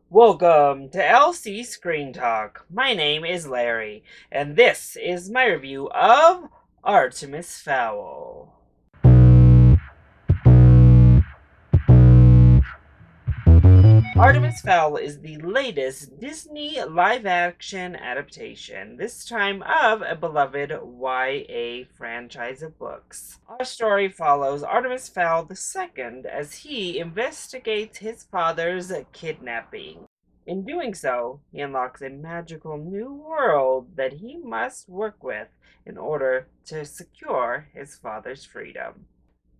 Welcome to LC Screen Talk. My name is Larry, and this is my review of Artemis Fowl. Artemis Fowl is the latest Disney live-action adaptation, this time of a beloved YA franchise of books. Our story follows Artemis Fowl II as he investigates his father's kidnapping. In doing so, he unlocks a magical new world that he must work with in order to secure his father's freedom.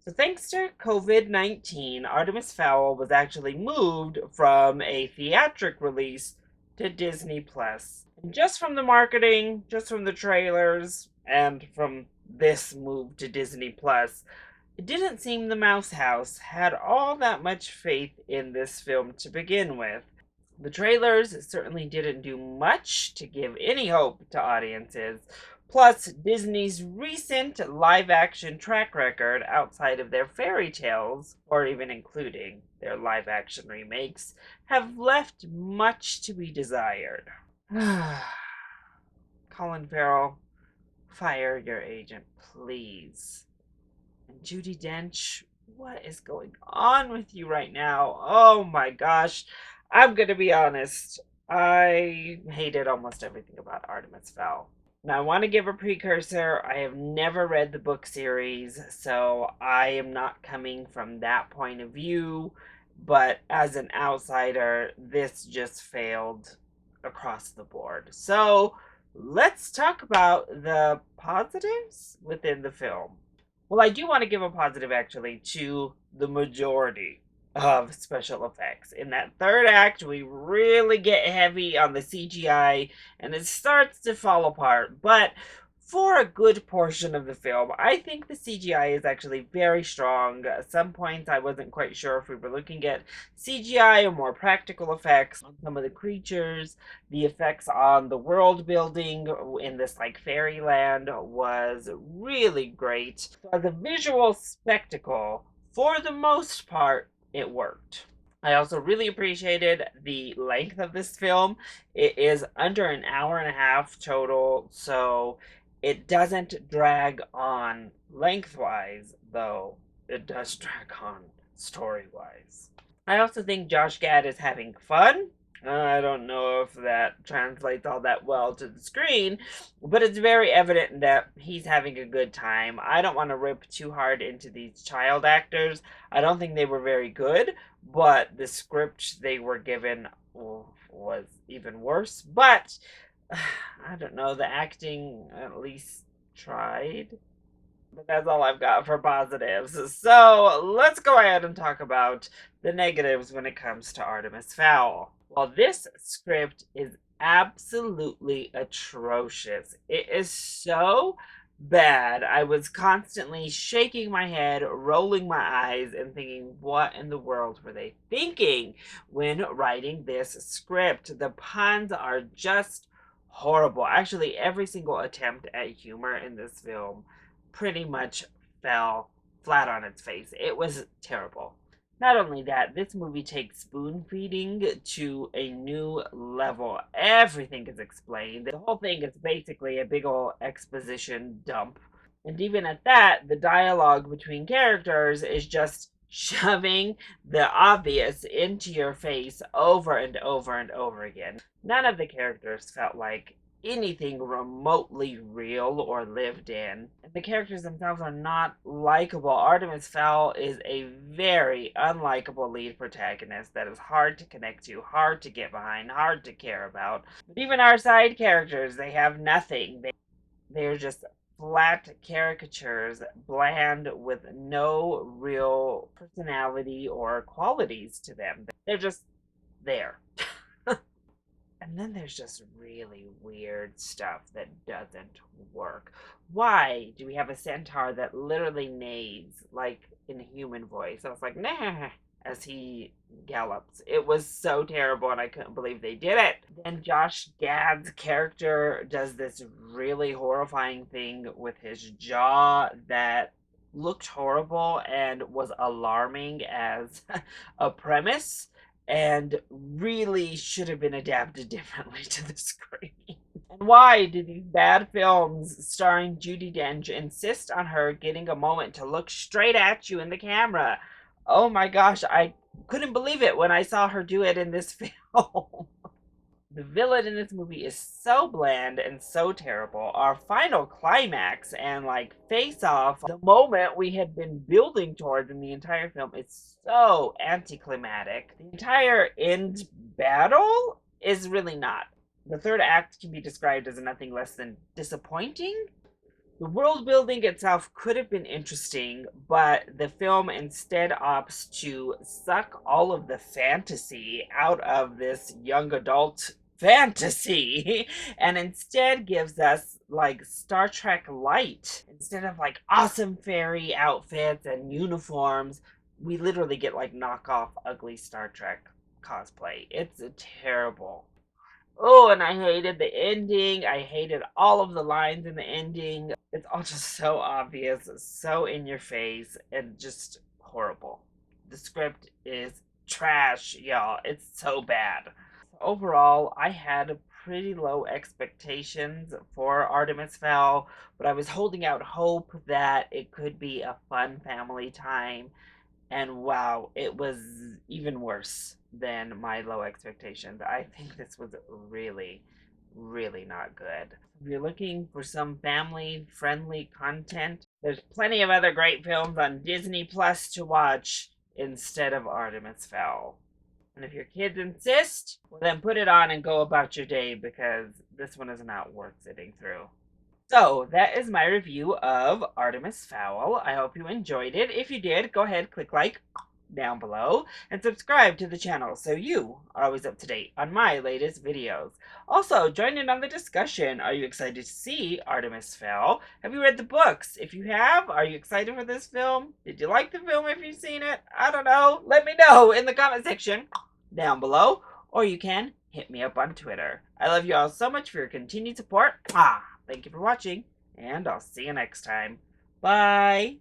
So thanks to COVID-19, Artemis Fowl was actually moved from a theatric release to Disney Plus. And just from the marketing, just from the trailers, and from this move to Disney Plus, it didn't seem the Mouse House had all that much faith in this film to begin with. The trailers certainly didn't do much to give any hope to audiences. Plus, Disney's recent live action track record outside of their fairy tales, or even including their live action remakes, have left much to be desired. Colin Farrell, fire your agent, please. And Judi Dench, what is going on with you right now? Oh my gosh. I'm going to be honest. I hated almost everything about Artemis Fowl. Now, I want to give a precursor. I have never read the book series, so I am not coming from that point of view. But as an outsider, this just failed across the board. So let's talk about the positives within the film. Well, I do want to give a positive actually to the majority of special effects. In that third act, we really get heavy on the CGI and it starts to fall apart. But for a good portion of the film, I think the CGI is actually very strong. At some points, I wasn't quite sure if we were looking at CGI or more practical effects on some of the creatures. The effects on the world building in this like fairyland was really great. So as a visual spectacle, for the most part, it worked. I also really appreciated the length of this film. It is under an hour and a half total, so it doesn't drag on lengthwise, though it does drag on story-wise. I also think Josh Gad is having fun. I don't know if that translates all that well to the screen, but it's very evident that he's having a good time. I don't want to rip too hard into these child actors. I don't think they were very good, but the script they were given was even worse. But I don't know, the acting at least tried. But that's all I've got for positives. So let's go ahead and talk about the negatives when it comes to Artemis Fowl. Well, this script is absolutely atrocious. It is so bad. I was constantly shaking my head, rolling my eyes, and thinking, what in the world were they thinking when writing this script? The puns are just horrible. Actually, every single attempt at humor in this film pretty much fell flat on its face. It was terrible. Not only that, this movie takes spoon feeding to a new level. Everything is explained. The whole thing is basically a big ol' exposition dump. And even at that, the dialogue between characters is just shoving the obvious into your face over and over and over again. None of the characters felt like anything remotely real or lived in. And the characters themselves are not likable. Artemis Fowl is a very unlikable lead protagonist that is hard to connect to, hard to get behind, hard to care about. But even our side characters, they have nothing. They're just flat caricatures, bland, with no real personality or qualities to them. They're just there. And then there's just really weird stuff that doesn't work. Why do we have a centaur that literally neighs like in a human voice? I was like, nah, as he gallops. It was so terrible and I couldn't believe they did it. Then Josh Gad's character does this really horrifying thing with his jaw that looked horrible and was alarming as a premise. and really should have been adapted differently to the screen. And why do these bad films starring Judi Dench insist on her getting a moment to look straight at you in the camera? Oh my gosh, I couldn't believe it when I saw her do it in this film. The villain in this movie is so bland and so terrible. Our final climax and like face off, the moment we had been building towards in the entire film, is so anticlimactic. The entire end battle is really not. The third act can be described as nothing less than disappointing. The world building itself could have been interesting, but the film instead opts to suck all of the fantasy out of this young adult fantasy and instead gives us like Star Trek light. Instead of like awesome fairy outfits and uniforms, we literally get like knockoff ugly Star Trek cosplay. It's terrible. Oh, and I hated the ending. I hated all of the lines in the ending. It's all just so obvious, so in your face, and just horrible. The script is trash, y'all. It's so bad. Overall, I had pretty low expectations for Artemis Fowl, but I was holding out hope that it could be a fun family time. And wow, it was even worse than my low expectations. I think this was really, really not good. If you're looking for some family friendly content, there's plenty of other great films on Disney Plus to watch instead of Artemis Fowl. And if your kids insist, well, then put it on and go about your day because this one is not worth sitting through. So that is my review of Artemis Fowl. I hope you enjoyed it. If you did, go ahead, click like down below and subscribe to the channel so you are always up to date on my latest videos. Also, join in on the discussion. Are you excited to see Artemis Fowl? Have you read the books? If you have, are you excited for this film? Did you like the film if you've seen it? I don't know. Let me know in the comment section down below, or you can hit me up on Twitter. I love you all so much for your continued support. Thank you for watching, and I'll see you next time. Bye!